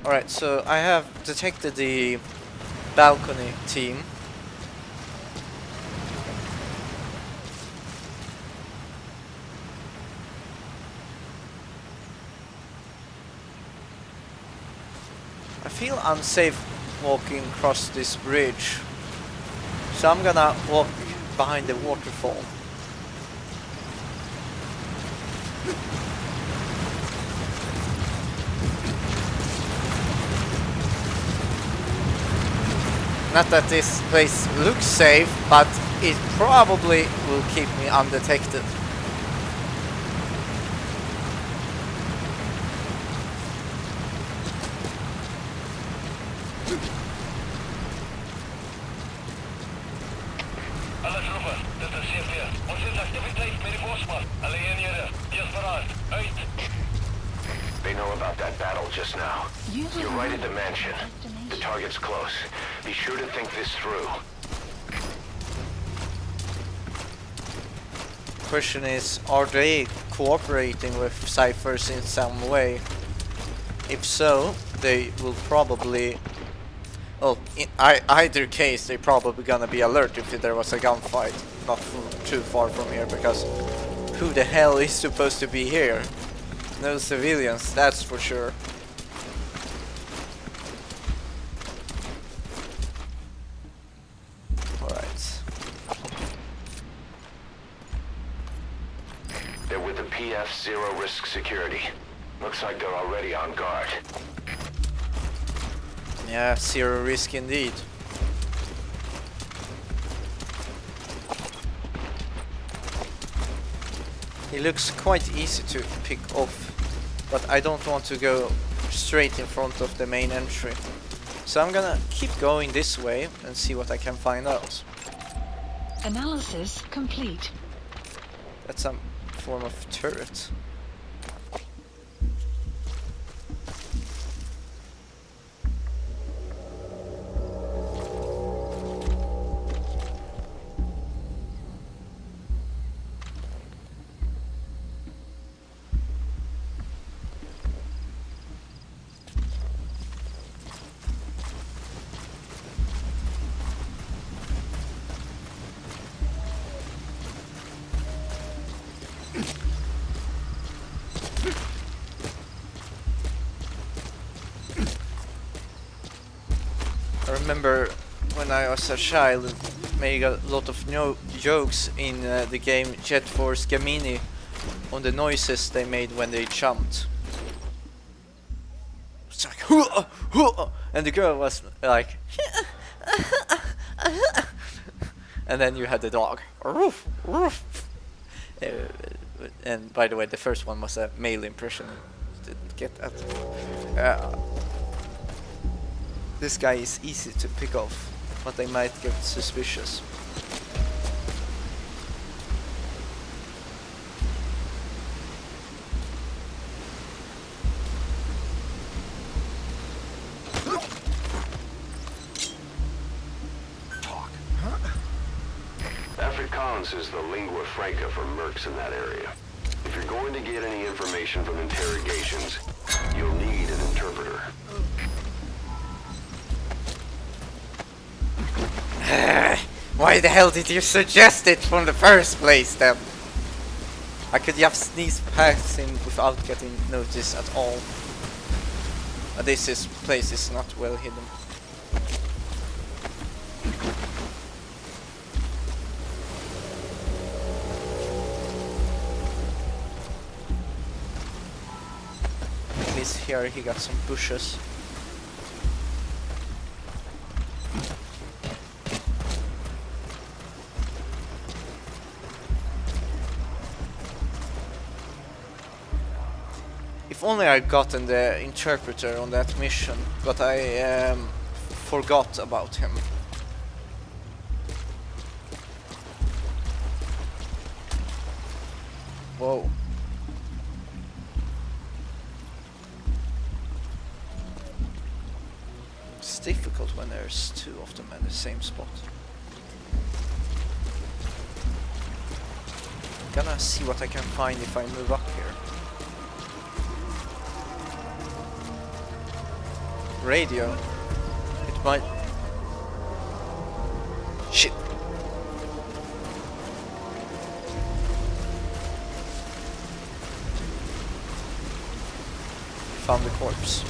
Alright, so I have detected the balcony team. I feel unsafe walking across this bridge, so I'm gonna walk behind the waterfall. Not that this place looks safe, but it probably will keep me undetected. They know about that battle just now. You're right at the mansion. The target's close. Be sure to think this through. Question is, are they cooperating with ciphers in some way? If so, they will probably... Well, in either case, they're probably gonna be alert if there was a gunfight not too far from here, because who the hell is supposed to be here? No civilians, that's for sure. Alright. They're with the PF Zero Risk Security. Looks like they're already on guard. Yeah, zero risk indeed. He looks quite easy to pick off, but I don't want to go straight in front of the main entry. So I'm gonna keep going this way and see what I can find out. Analysis complete. That's some form of turret. I remember when I was a child, made a lot of jokes in the game Jet Force Gemini on the noises they made when they jumped. It's like, "Hoo-ah, hoo-ah," and the girl was like, and then you had the dog. Roof, roof. And by the way, the first one was a male impression. Didn't get that. This guy is easy to pick off, but they might get suspicious. Afrikaans is the lingua franca for mercs in that area. If you're going to get any information from interrogations, you'll need an interpreter. Why the hell did you suggest it from the first place then? I could just sneeze past him without getting noticed at all. But this place is not well hidden. At least here he got some bushes. If only I'd gotten the interpreter on that mission, but I forgot about him. Whoa. It's difficult when there's two of them at the same spot. Gonna see what I can find if I move up here. radio. It might... Shit! Found the corpse.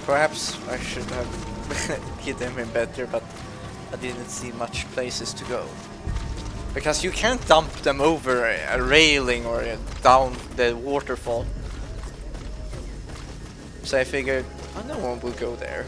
Perhaps I should have hidden him better, but I didn't see much places to go. Because you can't dump them over a railing or down the waterfall. So I figured, oh, no one will go there.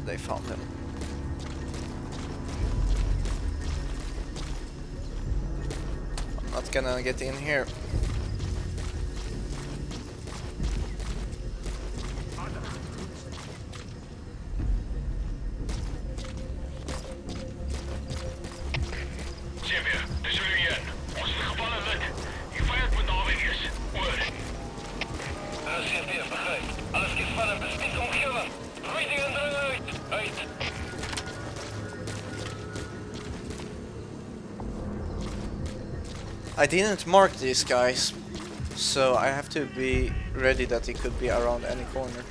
They found him. I'm not gonna get in here. I didn't mark these guys, so I have to be ready that he could be around any corner.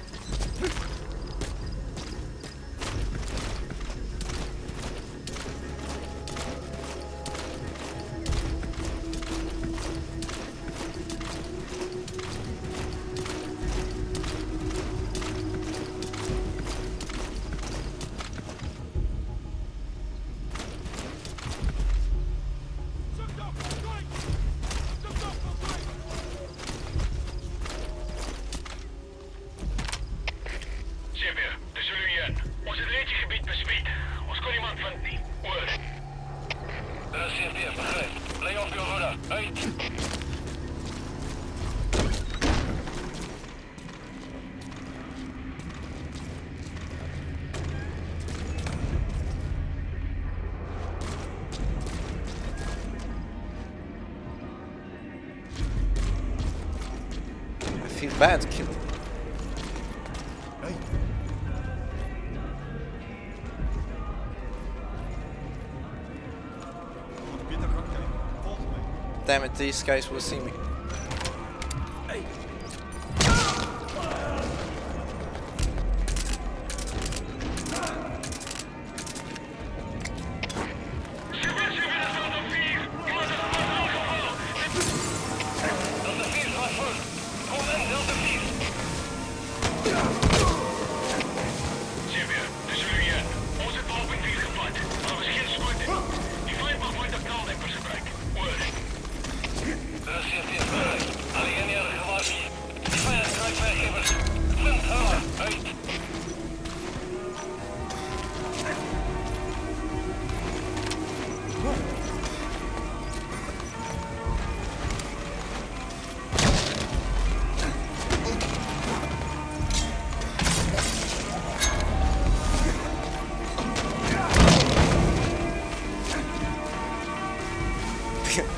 I feel bad killing. Damn it, these guys will see me.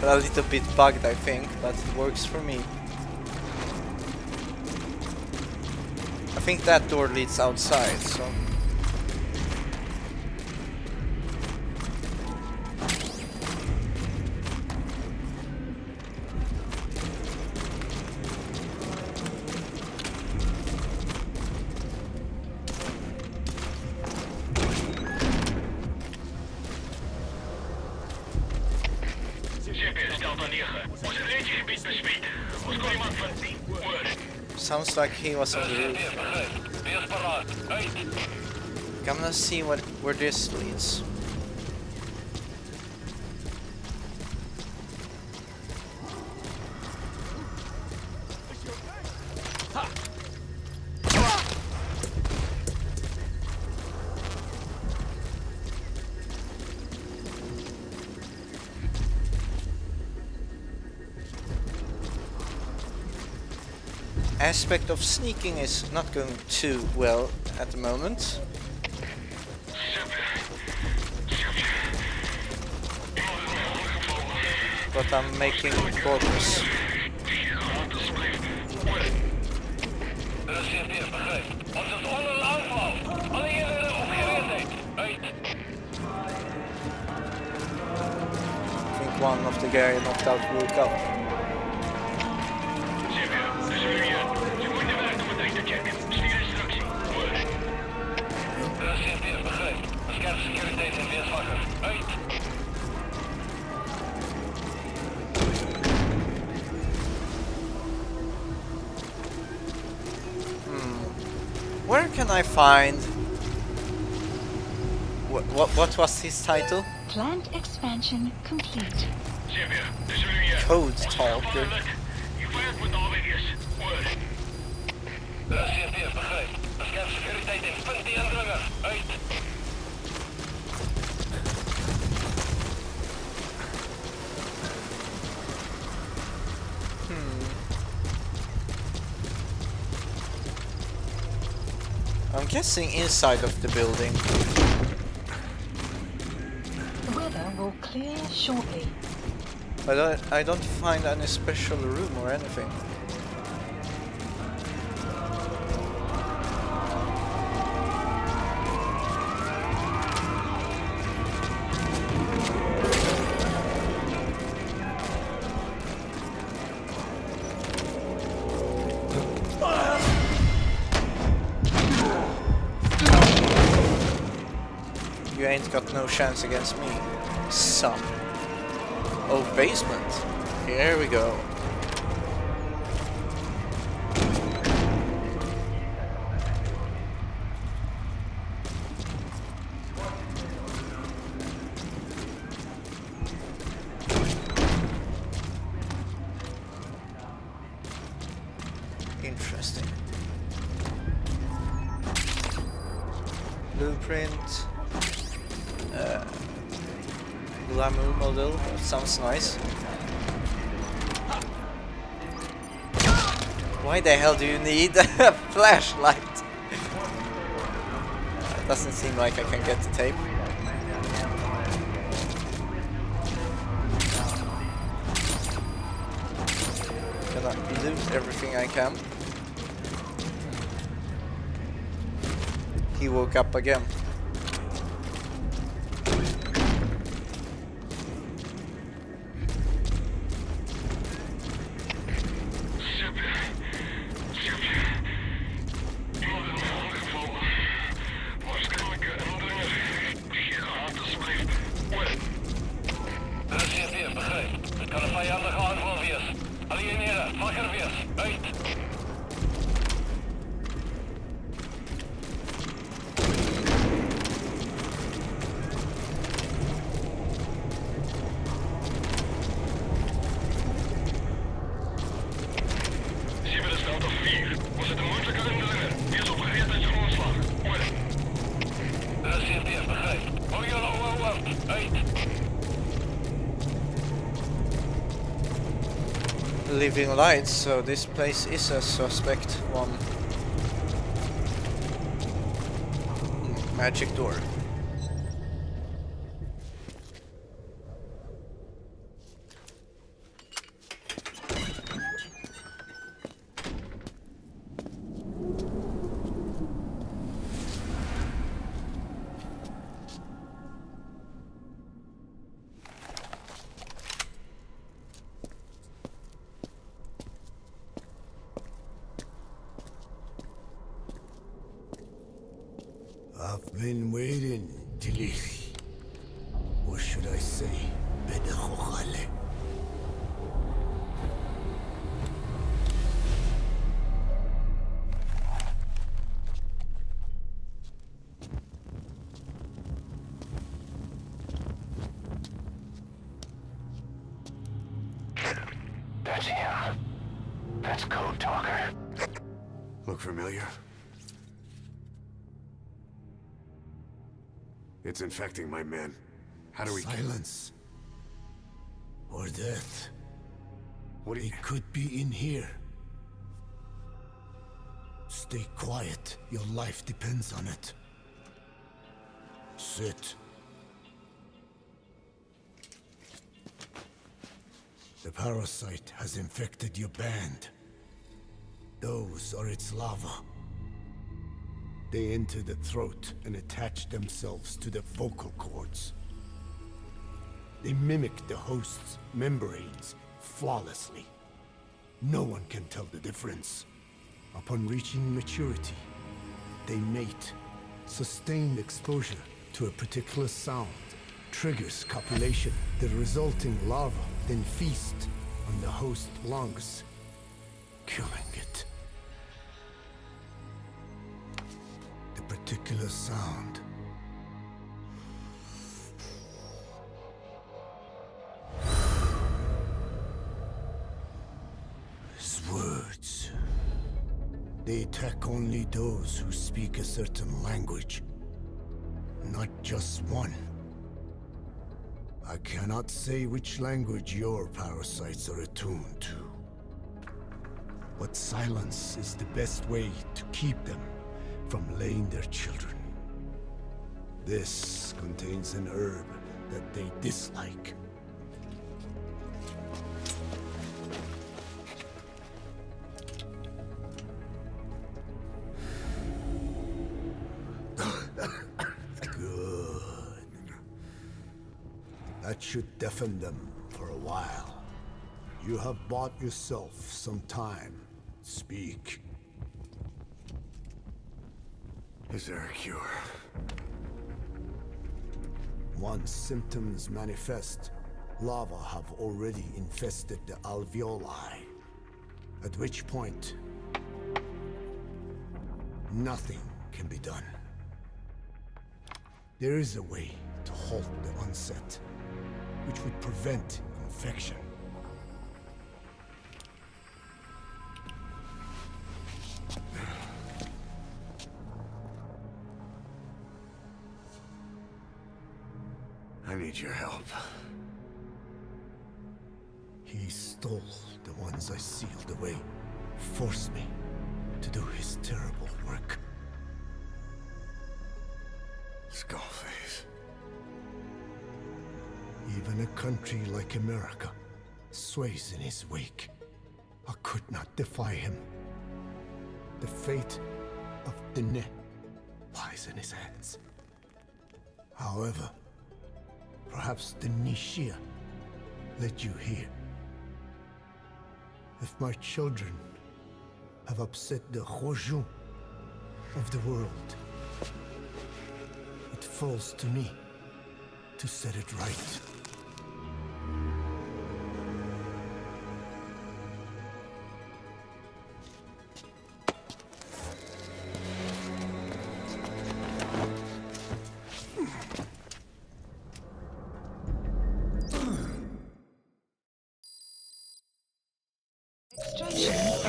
A little bit bugged, I think, but it works for me. I think that door leads outside, so... Sounds like he was on the roof. I'm gonna see where this leads. aspect of sneaking is not going too well at the moment. But I'm making progress. I think one of the guys knocked out woke up. Where can I find... What was his title? Plant expansion complete. Code Talker. I'm guessing inside of the building. The weather will clear shortly. But I don't find any special room or anything. You ain't got no chance against me, son. Oh, basement. Here we go. Interesting. Blueprint. Glamour model, that sounds nice. Why the hell do you need a flashlight? Doesn't seem like I can get the tape. Gonna loot everything I can. He woke up again. Living lights, so this place is a suspect one. Magic door. I've been waiting, Tilly. Or should I say, Bedachochale. That's him. That's Code Talker. Look familiar? It's infecting my men. How do we... Silence. Or death. What do you... It could be in here. Stay quiet. Your life depends on it. Sit. The parasite has infected your band. Those are its larvae. They enter the throat and attach themselves to the vocal cords. They mimic the host's membranes flawlessly. No one can tell the difference. Upon reaching maturity, they mate. Sustained exposure to a particular sound triggers copulation. The resulting larva then feast on the host lungs, killing it. The particular sound is words. They attack only those who speak a certain language, not just one. I cannot say which language your parasites are attuned to. But silence is the best way to keep them from laying their children. This contains an herb that they dislike. That should deafen them for a while. You have bought yourself some time. Speak. Is there a cure? Once symptoms manifest, larvae have already infested the alveoli. At which point, nothing can be done. There is a way to halt the onset, which would prevent infection. I need your help. He stole the ones I sealed away, forced me to do his terrible work. Skullface. Even a country like America sways in his wake. I could not defy him. The fate of Dene lies in his hands. However, perhaps the Nishia led you here. If my children have upset the Rojun of the world, it falls to me to set it right.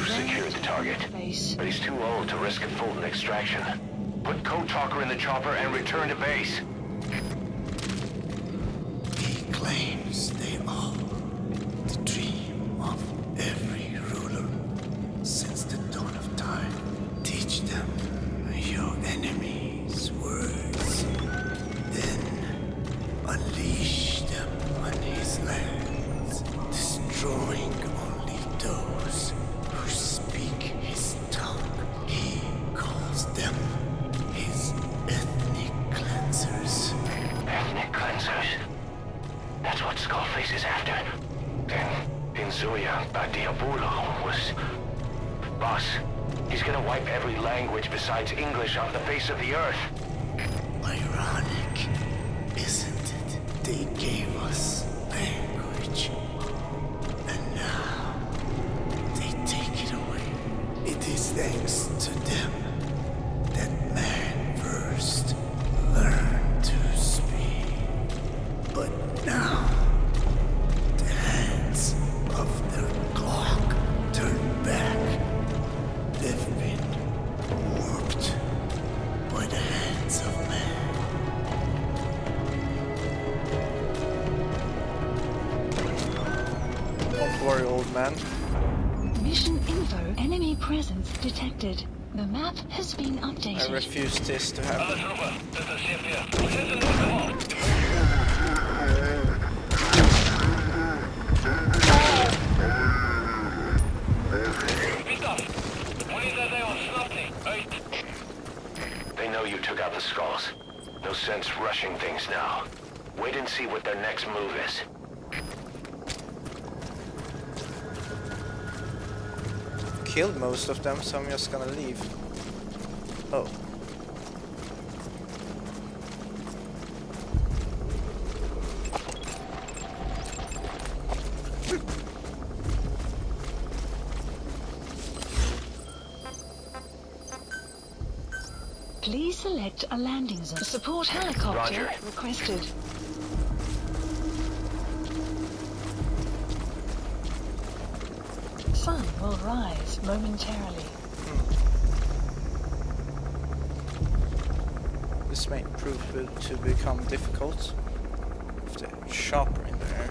Secured the target, but he's too old to risk a full extraction. Put Code Talker in the chopper and return to base. He claims they are the dream of every ruler since the dawn of time. Teach them your enemies' words, then unleash them on his lands, destroying only those who speak his tongue. He calls them his ethnic cleansers. Ethnic cleansers? That's what Skullface is after. Then, Inzuya Badiabulo was... Boss, he's gonna wipe every language besides English off the face of the earth. Ironic, isn't it? They gave us language, and now they take it away. It is thanks to them that man first learned to speak. But now, the hands of their clock turn back. They've been warped by the hands of man. Don't worry, old man. Location info. Enemy presence detected. The map has been I updated. refuse this to happen. Trooper, this is Ship here. Send the north They know you took out the skulls. No sense rushing things now. Wait and see what their next move is. Killed most of them, so I'm just gonna leave. Oh. Please select a landing zone. Support helicopter Roger. requested. Sun will rise momentarily. This may prove to become difficult. With the chopper in there.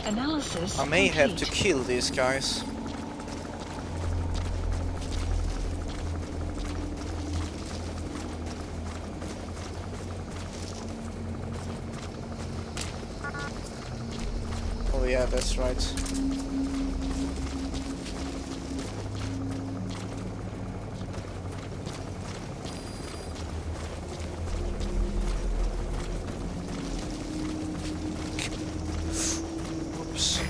Analysis I may have to complete. kill these guys. Oh yeah, that's right. Oops.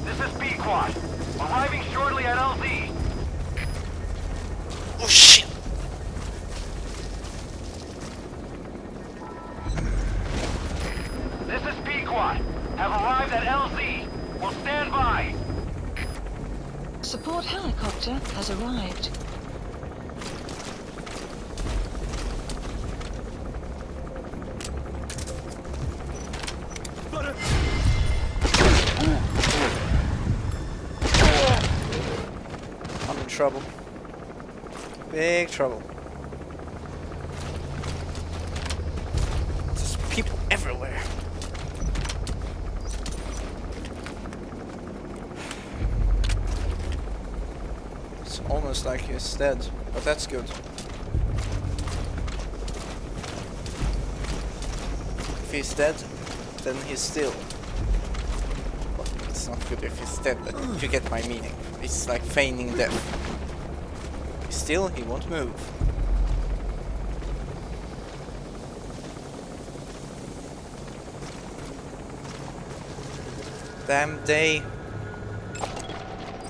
This is B-Quad. Arriving shortly at LZ. Oh shit! This is B-Quad. Have arrived at LZ. Will stand by. Support helicopter has arrived. I'm in trouble. Big trouble. There's people everywhere. It's almost like he's dead, but that's good. If he's dead, then he's still. Well, it's not good if he's dead, but you get my meaning. It's like feigning death. Still, he won't move. Damn day.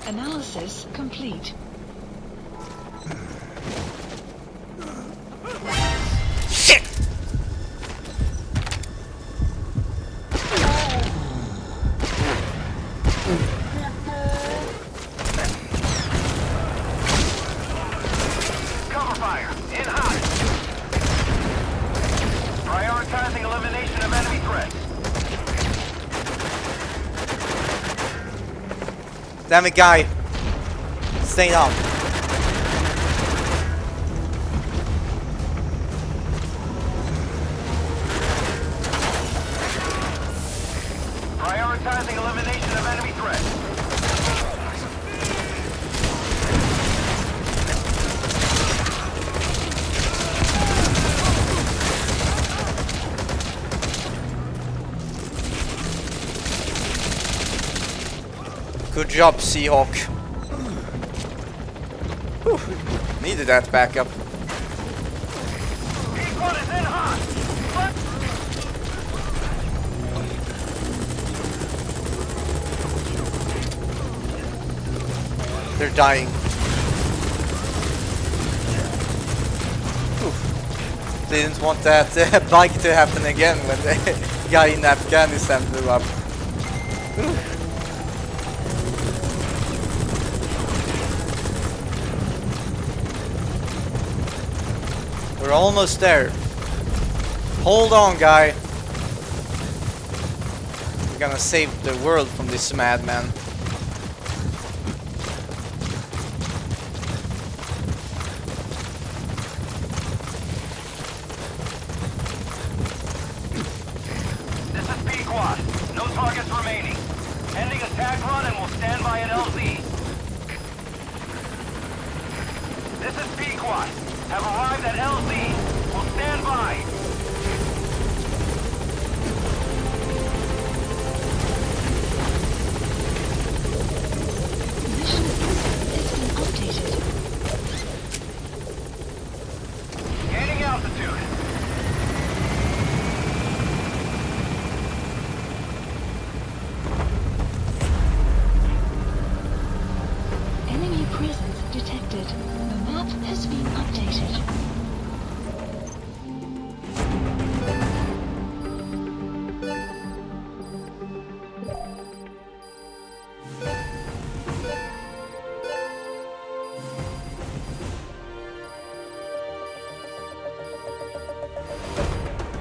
Analysis complete. Shit! Cover fire. In hot. Prioritizing elimination of enemy threats. Damn it, guy. Stay down. Prioritizing elimination of enemy threats. Good job, Seahawk. Whew. Needed that backup. B-Quad is in hot. They're dying. Whew. Didn't want that bike to happen again when the guy in Afghanistan blew up. Whew. We're almost there. Hold on, guy. We're gonna save the world from this madman. This is Pequot. Have arrived at LZ. Will stand by. Mission has been updated. Gaining altitude. Enemy presence detected. The map has been updated.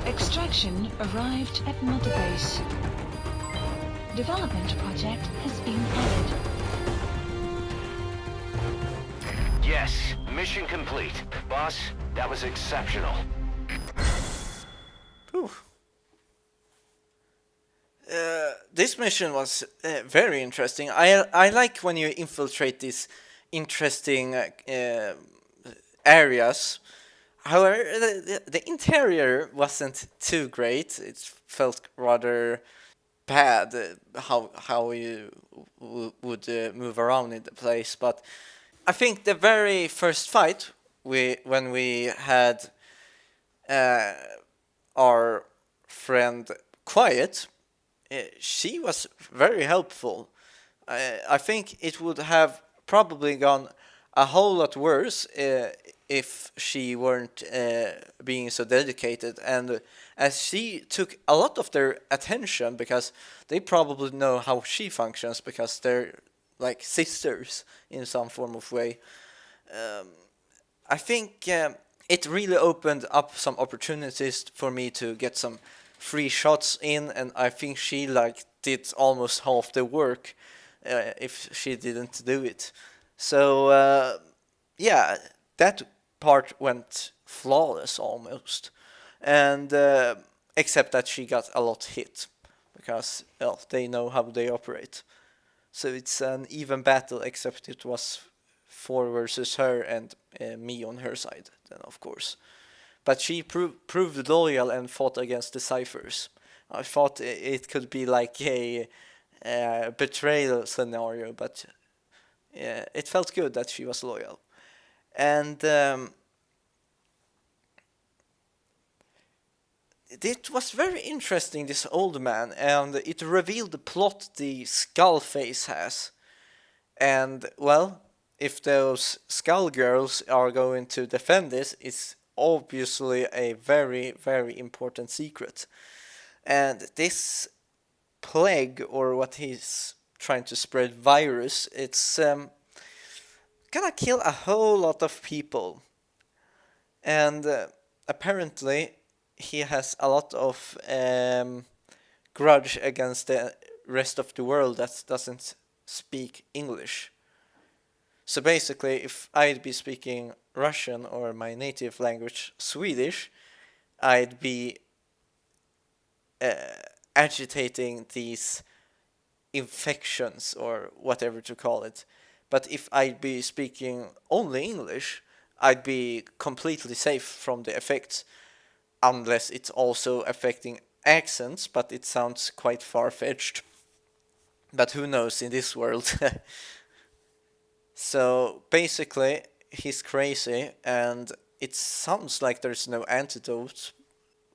Extraction arrived at Mother Base. Development project has been added. Yes, mission complete. Boss, that was exceptional. Whew. This mission was very interesting. I like when you infiltrate these interesting areas. However, the interior wasn't too great. It felt rather bad how you would move around in the place. But I think the very first fight when we had our friend Quiet, she was very helpful. I think it would have probably gone a whole lot worse if she weren't being so dedicated, and as she took a lot of their attention because they probably know how she functions because they're like sisters in some form of way. I think it really opened up some opportunities for me to get some free shots in, and I think she like did almost half the work if she didn't do it. So yeah, that part went flawless almost, and except that she got a lot hit because well they know how they operate. So it's an even battle, except it was 4 versus her and me on her side then of course. But she proved loyal and fought against the ciphers. I thought it could be like a betrayal scenario, but it felt good that she was loyal. And it was very interesting, this old man, and it revealed the plot the skull face has. And well, if those skull girls are going to defend this, it's obviously a very, very important secret. And this plague, or what he's trying to spread, virus, it's gonna kill a whole lot of people. And apparently he has a lot of grudge against the rest of the world that doesn't speak English. So basically, if I'd be speaking Russian or my native language Swedish, I'd be agitating these infections or whatever to call it. But if I'd be speaking only English, I'd be completely safe from the effects, unless it's also affecting accents, but it sounds quite far-fetched. But who knows in this world? So basically, he's crazy, and it sounds like there's no antidote.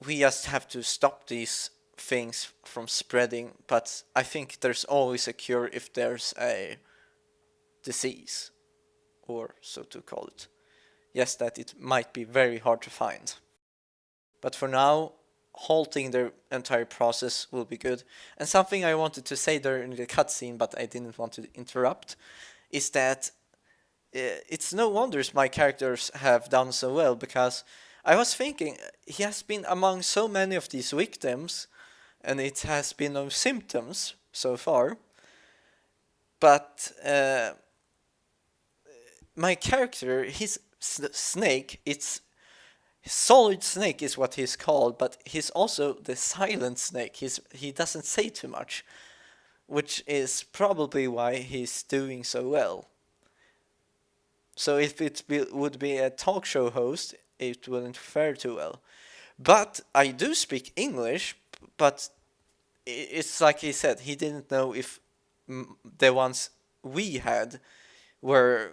We just have to stop these things from spreading, but I think there's always a cure if there's a disease, or so to call it. Yes, that it might be very hard to find. But for now, halting the entire process will be good. And something I wanted to say during the cutscene, but I didn't want to interrupt, is that it's no wonders my characters have done so well, because I was thinking, he has been among so many of these victims, and it has been no symptoms so far. But my character, his snake, it's Solid Snake is what he's called, but he's also the silent snake. He doesn't say too much, which is probably why he's doing so well. So if would be a talk show host, it wouldn't fare too well. But I do speak English, but it's like he said, he didn't know if the ones we had were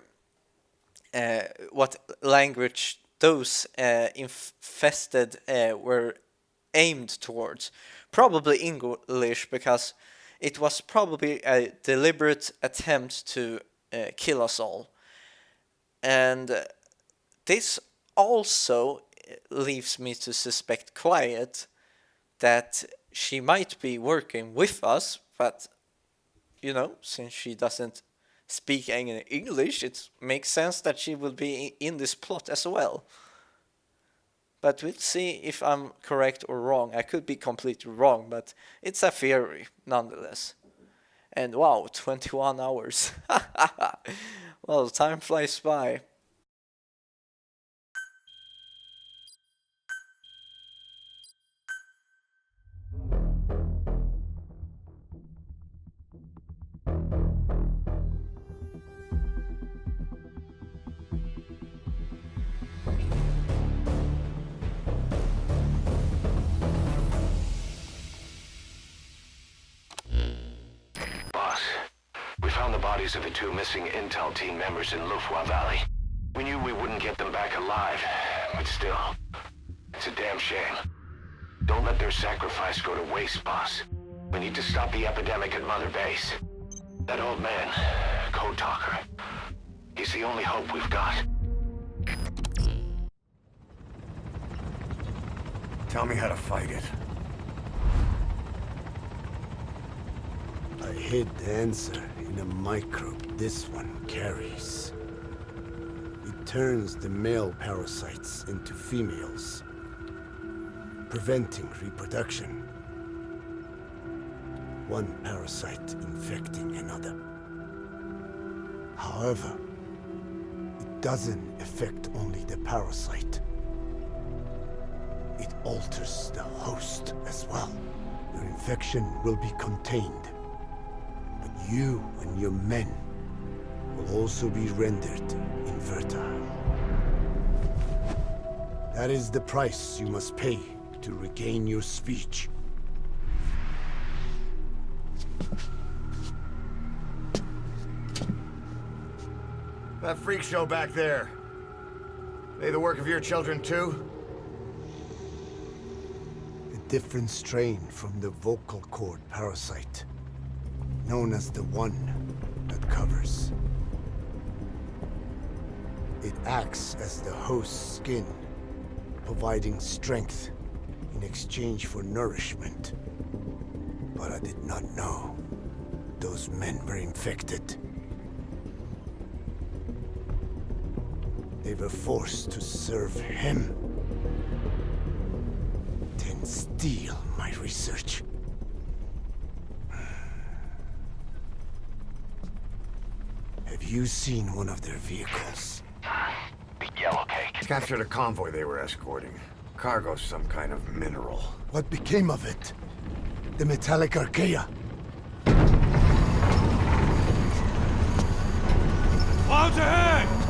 what language those infested were aimed towards. Probably English, because it was probably a deliberate attempt to kill us all. And this also leaves me to suspect Quiet that she might be working with us, but, you know, since she doesn't speak any English, it makes sense that she will be in this plot as well. But we'll see if I'm correct or wrong. I could be completely wrong, but it's a theory nonetheless. And wow, 21 hours. Well, time flies by. Boss, we found the bodies of the 2 missing Intel team members in Lufwa Valley. We knew we wouldn't get them back alive, but still, it's a damn shame. Don't let their sacrifice go to waste, boss. We need to stop the epidemic at Mother Base. That old man, Code Talker, he's the only hope we've got. Tell me how to fight it. I hid the answer in a microbe this one carries. It turns the male parasites into females, preventing reproduction. One parasite infecting another. However, it doesn't affect only the parasite. It alters the host as well. Your infection will be contained, but you and your men will also be rendered infertile. That is the price you must pay to regain your speech. That freak show back there. They the work of your children too? A different strain from the vocal cord parasite, known as the one that covers. It acts as the host's skin, providing strength in exchange for nourishment. But I did not know those men were infected. They were forced to serve him, then steal my research. Have you seen one of their vehicles? The yellow cake. Captured a convoy they were escorting. Cargo, some kind of mineral. What became of it? The metallic archaea? Clouds ahead!